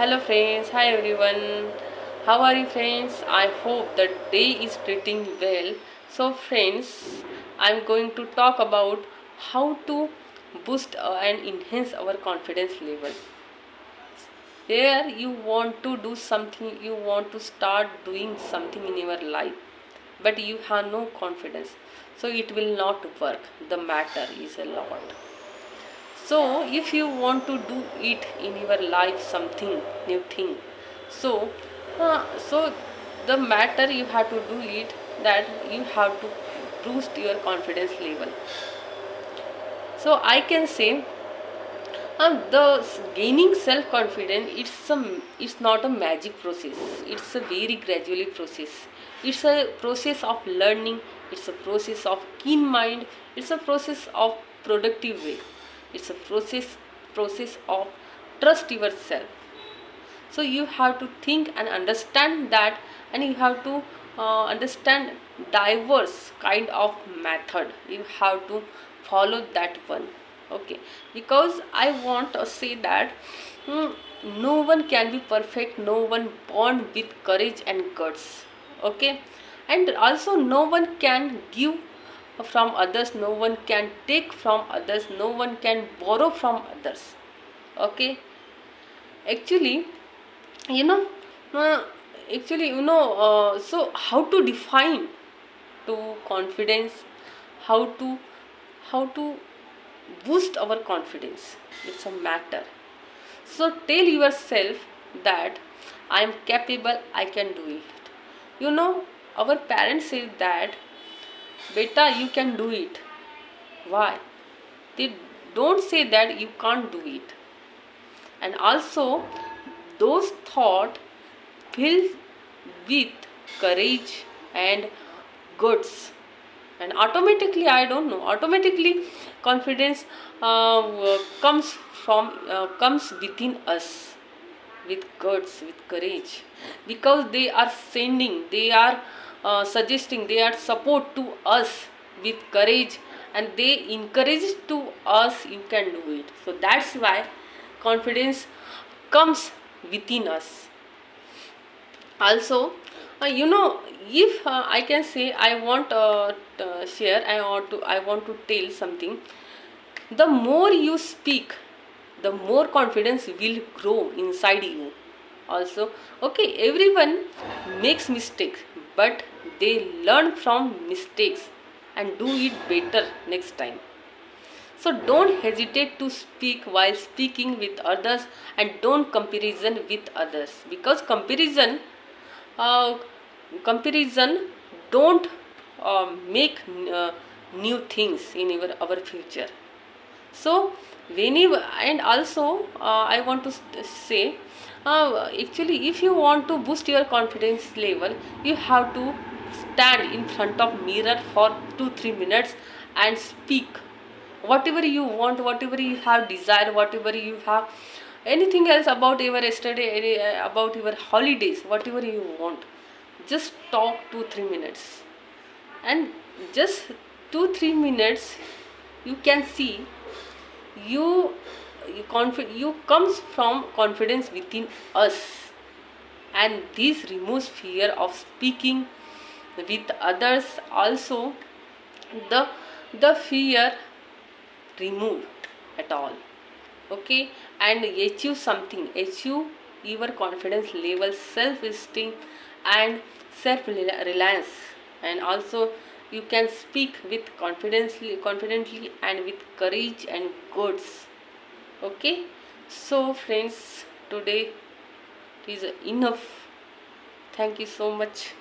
Hello friends, hi everyone. How are you friends? I hope the day is treating well. So friends, I'm going to talk about how to boost and enhance our confidence level. Here you want to do something, you want to start doing something in your life, but you have no confidence. So it will not work. The matter is a lot. So, if you want to do it in your life, something new thing, so so the matter you have to do it that you have to boost your confidence level. So I can say, gaining self confidence it's not a magic process. It's a very gradually process. It's a process of learning. It's a process of keen mind. It's a process of productive way. It's a process of trust yourself. So you have to think and understand that, and you have to understand diverse kind of method. You have to follow that one. Okay, because I want to say that hmm, no one can be perfect, no one born with courage and guts. Okay, and also no one can give from others, no one can take from others, no one can borrow from others. Okay, actually, you know uh, so how to define to confidence, how to how to boost our confidence, it's a matter. So tell yourself that I am capable, I can do it. Our parents say that beta you can do it. Why? They don't say that you can't do it. And also those thoughts filled with courage and guts, and automatically, I don't know, automatically confidence comes within us, with guts, with courage, because they are sending, they are suggesting, they are support to us with courage, and they encourage to us, you can do it. So that's why confidence comes within us. Also, if I can say, I want share, I want to tell something. The more you speak, the more confidence will grow inside you. Also, okay, everyone makes mistakes, but they learn from mistakes and do it better next time. So don't hesitate to speak while speaking with others, and don't comparison with others, because uh, comparison don't make new things in our future. So whenever, and also I want to say, actually, if you want to boost your confidence level, you have to stand in front of mirror for 2-3 minutes and speak whatever you want, whatever you have desire, whatever you have, anything else about your yesterday, about your holidays, whatever you want, just talk 2-3 minutes. And just 2-3 minutes, you can see, you you comes from confidence within us, and this removes fear of speaking with others. Also, the the fear removed at all. Okay, and achieve something, achieve your confidence level, self esteem, and self reliance. And also, you can speak with confidently and with courage and goods. Okay, so friends, today it is enough. Thank you so much.